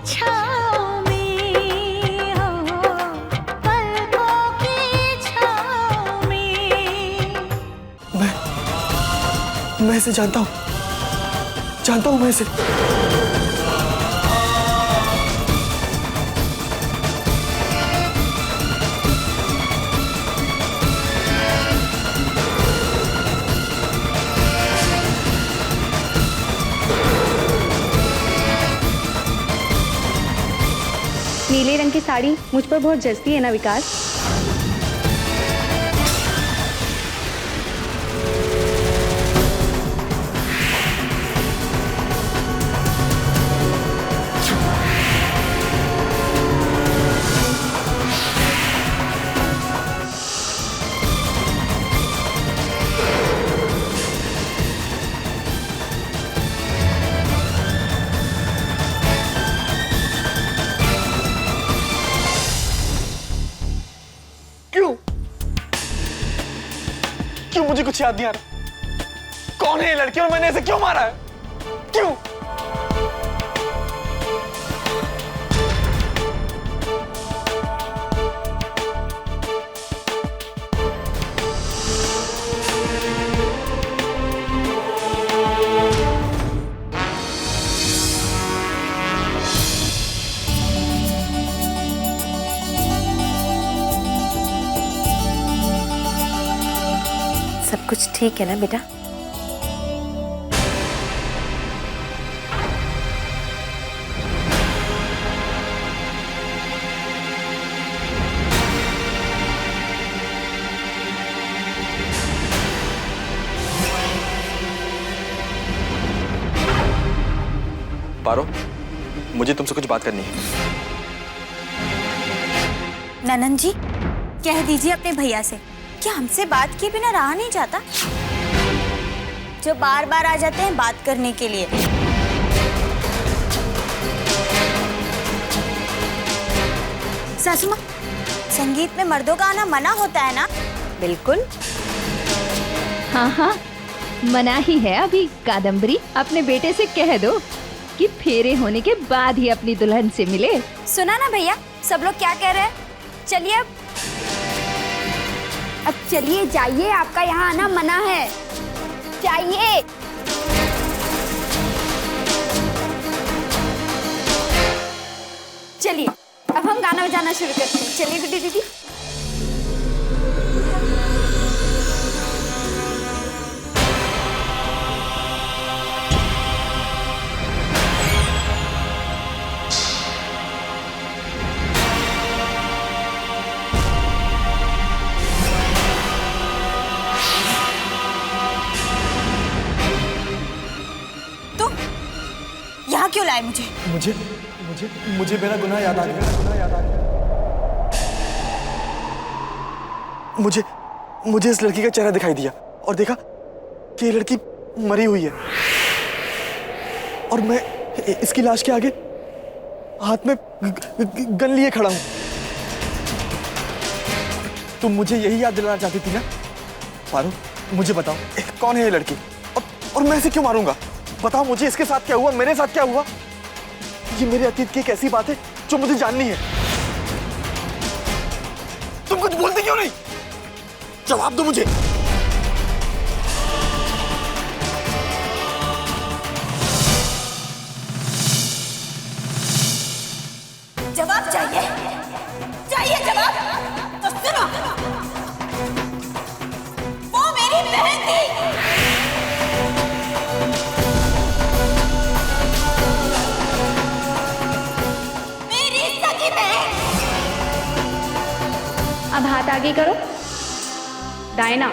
छाँव में हो, पलकों की छाँव में। मैं इसे जानता हूँ मैं इसे। नीले रंग की साड़ी मुझ पर बहुत जचती है ना विकास? क्यों मुझे कुछ याद नहीं आ रहा? कौन है ये लड़की और मैंने इसे क्यों मारा है? क्यों? सब कुछ ठीक है ना बेटा? पारो, मुझे तुमसे कुछ बात करनी है। ननन जी, कह दीजिए अपने भैया से, क्या हमसे बात किए बिना रहा नहीं जाता? जो बार बार आ जाते हैं बात करने के लिए। सासू माँ, संगीत में मर्दों का आना मना होता है ना? बिल्कुल। हाँ हाँ, मना ही है अभी। कादम्बरी, अपने बेटे से कह दो कि फेरे होने के बाद ही अपनी दुल्हन से मिले। सुना ना भैया, सब लोग क्या कह रहे हैं? चलिए अब चलिए, जाइए, आपका यहाँ आना मना है। जाइए। चलिए अब हम गाना बजाना शुरू करते हैं। चलिए गुड्डी दीदी। यहाँ क्यों लाए मुझे? मुझे मेरा गुनाह याद आ गया। मुझे इस लड़की का चेहरा दिखाई दिया और देखा कि ये लड़की मरी हुई है और मैं इसकी लाश के आगे हाथ में गन लिए खड़ा हूं। तुम मुझे यही याद दिलाना चाहती थी ना? पारो, मुझे बताओ कौन है ये लड़की और मैं इसे क्यों मारूंगा? बताओ मुझे, इसके साथ क्या हुआ, मेरे साथ क्या हुआ? ये मेरे अतीत की एक ऐसी बात है जो मुझे जाननी है। तुम कुछ बोलते क्यों नहीं? जवाब दो मुझे। जवाब चाहिए? चाहिए जवाब? तो सुनो, वो मेरी बहन थी। अब हाथ आगे करो, दाहिना।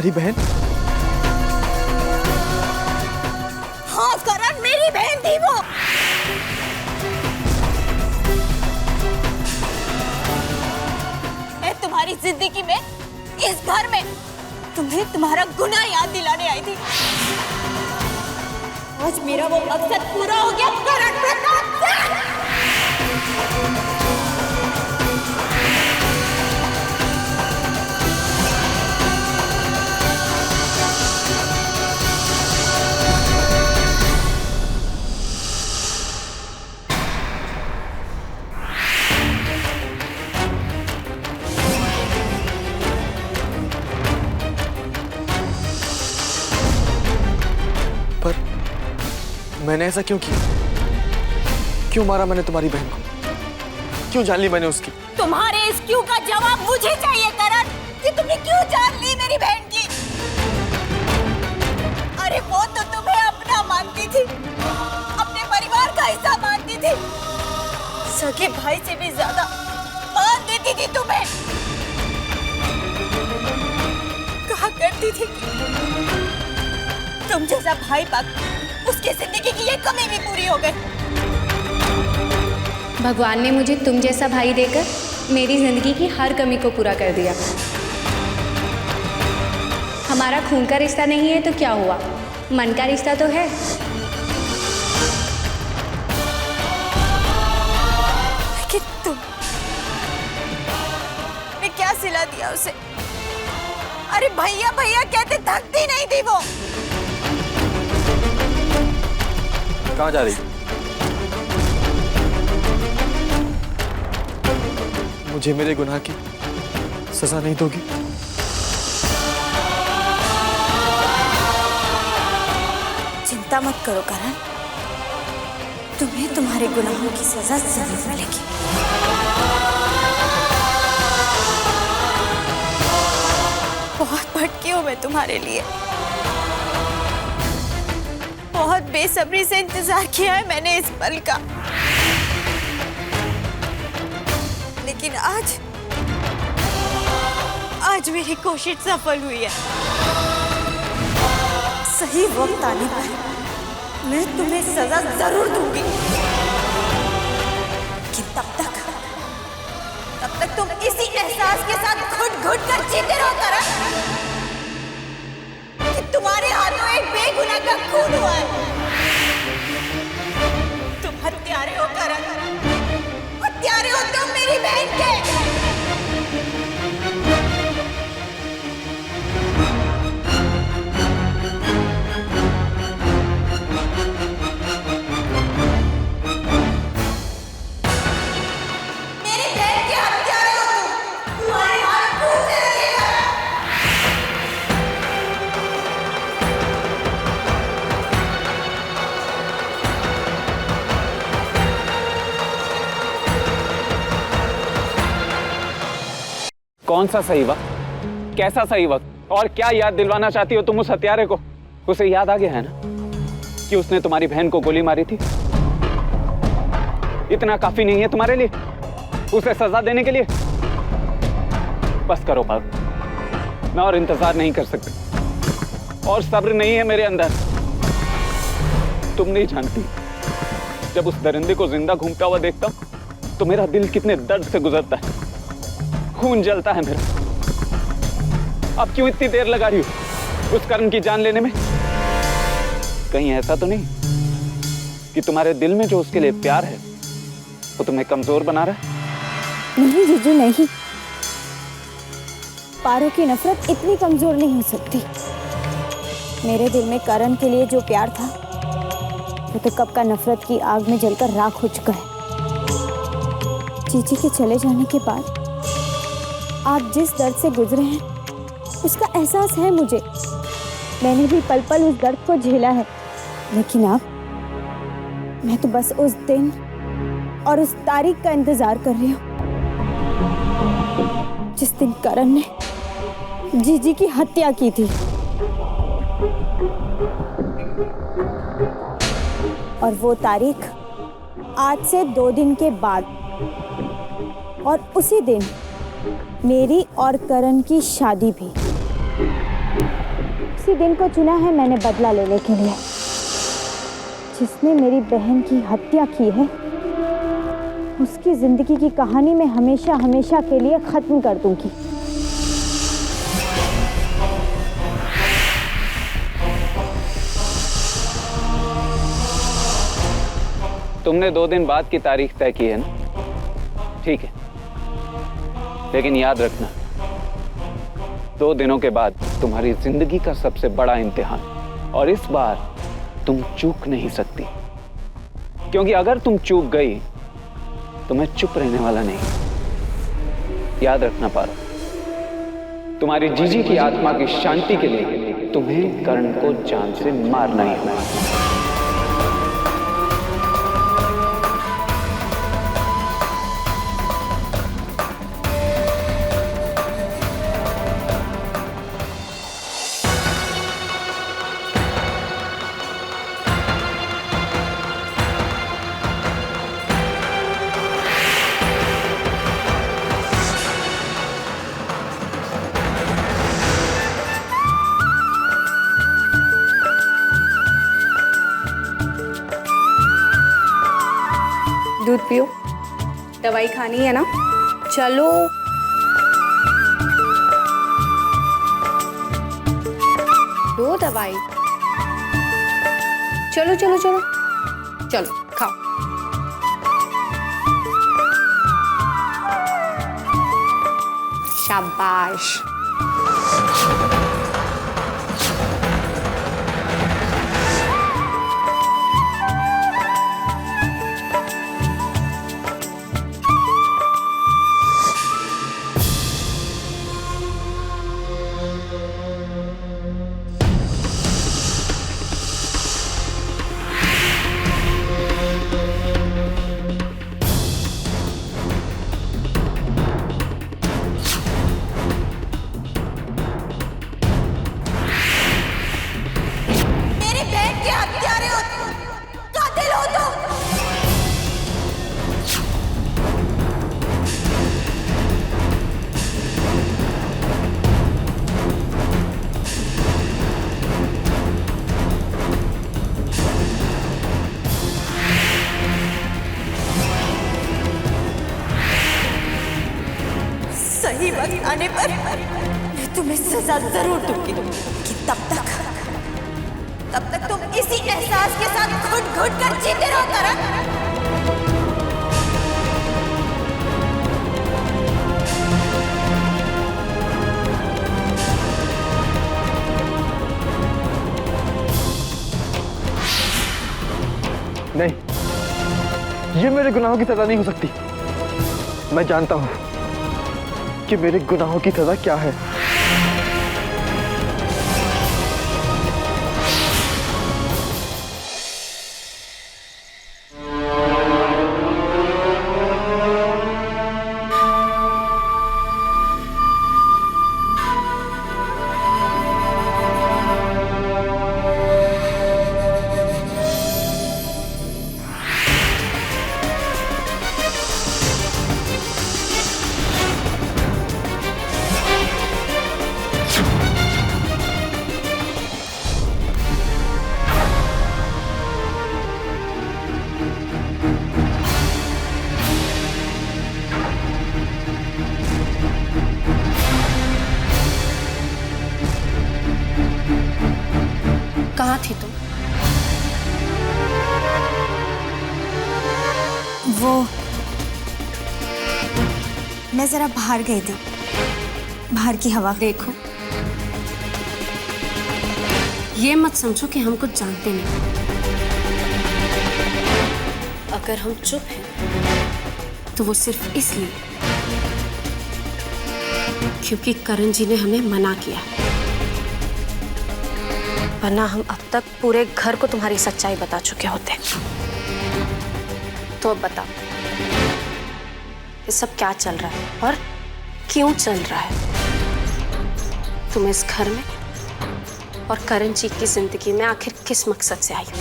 तुम्हारी बहन? हाँ करण, मेरी बहन थी वो। मैं तुम्हारी जिंदगी में, इस घर में तुम्हें तुम्हारा गुनाह याद दिलाने आई थी। आज मेरा वो मकसद पूरा हो गया करण प्रताप सिंह। पर मैंने ऐसा क्यों किया? क्यों मारा मैंने तुम्हारी बहन को? क्यों जान ली मैंने उसकी? तुम्हारे इस क्यों का जवाब मुझे चाहिए करण, कि तुमने क्यों जान ली मेरी बहन की। अरे वो तो तुम्हें अपना मानती थी, अपने परिवार का हिस्सा मानती थी, सगे भाई से भी ज्यादा मान देती थी तुम्हें। कहा करती थी कि तुम जैसा भाई पाकर उसकी जिंदगी की ये कमी भी पूरी हो गई। भगवान ने मुझे तुम जैसा भाई देकर मेरी जिंदगी की हर कमी को पूरा कर दिया। हमारा खून का रिश्ता नहीं है तो क्या हुआ, मन का रिश्ता तो है। कि तुमने क्या सिला दिया उसे? अरे भैया भैया कहते थकती नहीं थी वो। कहाँ जा रही? मुझे मेरे गुनाह की सजा नहीं दोगी? चिंता मत करो करण, तुम्हें तुम्हारे गुनाहों की सजा जरूर मिलेगी। बहुत भटकी हूं मैं तुम्हारे लिए, बहुत बेसब्री से इंतजार किया है मैंने इस पल का, लेकिन आज मेरी कोशिश सफल हुई है। सही वक्त आने पर मैं तुम्हें सजा जरूर दूंगी, कि तब तक तुम इसी एहसास के साथ घुट-घुट कर जीते रहो करण, कि तुम्हारे हाथों एक बेगुनाह का खून हुआ है। तुम हत्यारे हो करण, हत्यारे हो तुम मेरी बहन के। कौन सा सही वक्त, कैसा सही वक्त, और क्या याद दिलवाना चाहती हो तुम उस हत्यारे को? उसे याद आ गया है ना कि उसने तुम्हारी बहन को गोली मारी थी? इतना काफी नहीं है तुम्हारे लिए उसे सजा देने के लिए? बस करो पाल, मैं और इंतजार नहीं कर सकती और सब्र नहीं है मेरे अंदर। तुम नहीं जानती, जब उस दरिंदे को जिंदा घूमता हुआ देखता हूं तो मेरा दिल कितने दर्द से गुजरता है, खून जलता है मेरा। अब क्यों इतनी देर लगा रही हो उस करण की जान लेने में? कहीं ऐसा तो नहीं कि तुम्हारे दिल में जो उसके लिए प्यार है वो तुम्हें कमजोर बना रहा है? नहीं जीजू नहीं, पारो की नफरत इतनी कमजोर नहीं हो सकती। मेरे दिल में करण के लिए जो प्यार था वो तो कब का नफरत की आग में जलकर राख हो चुका है। जीजी के चले जाने के बाद आप जिस दर्द से गुजरे हैं उसका एहसास है मुझे। मैंने भी पल पल उस दर्द को झेला है, लेकिन अब मैं तो बस उस दिन और उस तारीख का इंतजार कर रही हूँ जिस दिन करण ने जीजी की हत्या की थी। और वो तारीख आज से 2 दिन के बाद, और उसी दिन मेरी और करण की शादी भी। उसी दिन को चुना है मैंने बदला लेने के लिए। जिसने मेरी बहन की हत्या की है उसकी जिंदगी की कहानी मैं हमेशा हमेशा के लिए खत्म कर दूंगी। तुमने 2 दिन बाद की तारीख तय की है ना? ठीक है, लेकिन याद रखना 2 दिनों के बाद तुम्हारी जिंदगी का सबसे बड़ा इम्तिहान, और इस बार तुम चूक नहीं सकती, क्योंकि अगर तुम चूक गई तो मैं चुप रहने वाला नहीं। याद रखना पारो, तुम्हारी जीजी की आत्मा की शांति के लिए तुम्हें कर्ण को जान से मारना ही होगा। दूध पियो। दवाई खानी है ना? चलो। लो दवाई। चलो चलो चलो चलो खाओ। शाबाश। सही वक्त आने पर मैं तुम्हें सजा जरूर दूंगी कि तब तक तुम इसी एहसास के साथ घुट घुट कर जीते रहो करण। नहीं, ये मेरे गुनाहों की सजा नहीं हो सकती। मैं जानता हूं कि मेरे गुनाहों की सजा क्या है। कहाँ थी तुम? वो मैं जरा बाहर गई थी, बाहर की हवा। देखो, ये मत समझो कि हम कुछ जानते नहीं। अगर हम चुप हैं तो वो सिर्फ इसलिए क्योंकि करण जी ने हमें मना किया, वरना हम अब तक पूरे घर को तुम्हारी सच्चाई बता चुके होते। तो अब बताओ, ये सब क्या चल रहा है और क्यों चल रहा है? तुम इस घर में और करण जी की जिंदगी में आखिर किस मकसद से आई हो?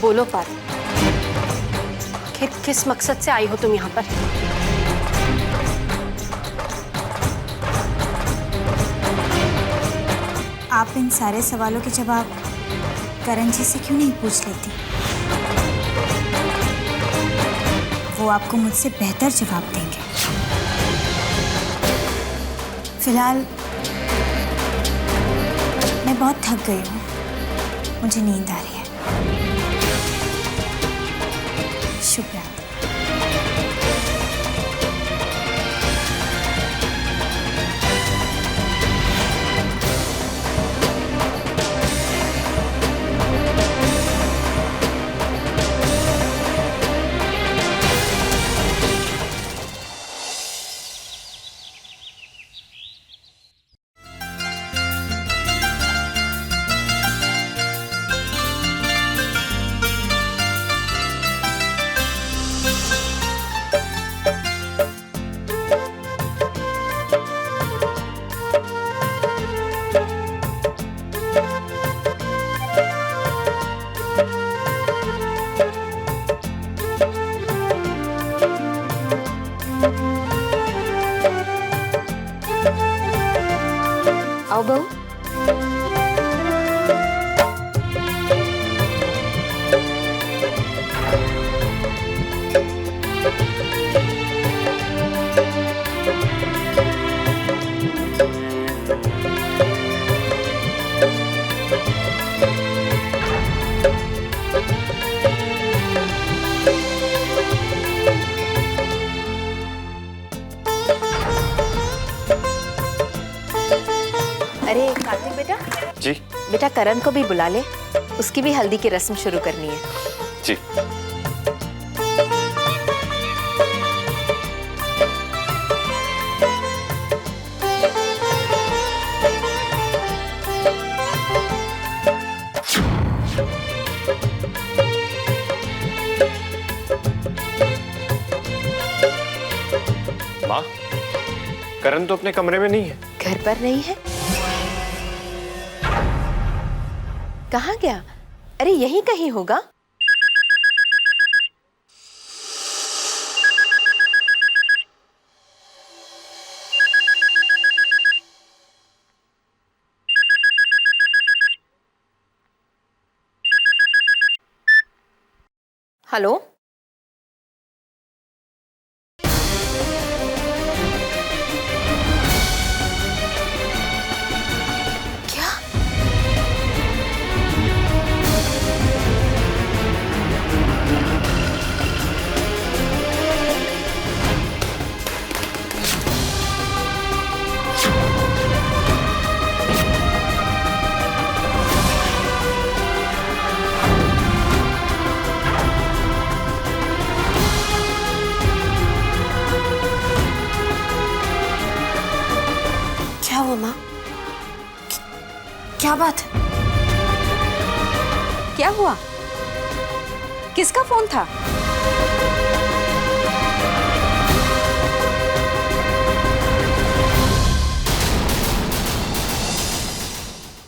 बोलो पारो, आखिर किस मकसद से आई हो तुम यहाँ पर? आप इन सारे सवालों के जवाब करण जी से क्यों नहीं पूछ लेती? वो आपको मुझसे बेहतर जवाब देंगे। फिलहाल मैं बहुत थक गई हूँ, मुझे नींद आ रही है। शुभ रात्रि। आओ बहू। अरे कार्तिक बेटा। जी बेटा करण को भी बुला ले, उसकी भी हल्दी की रस्म शुरू करनी है। जी। माँ, करण तो अपने कमरे में नहीं है। घर पर नहीं है? कहाँ गया? अरे यहीं कहीं होगा। हेलो, क्या? क्या हुआ माँ? क्या बात है? क्या हुआ? किसका फोन था?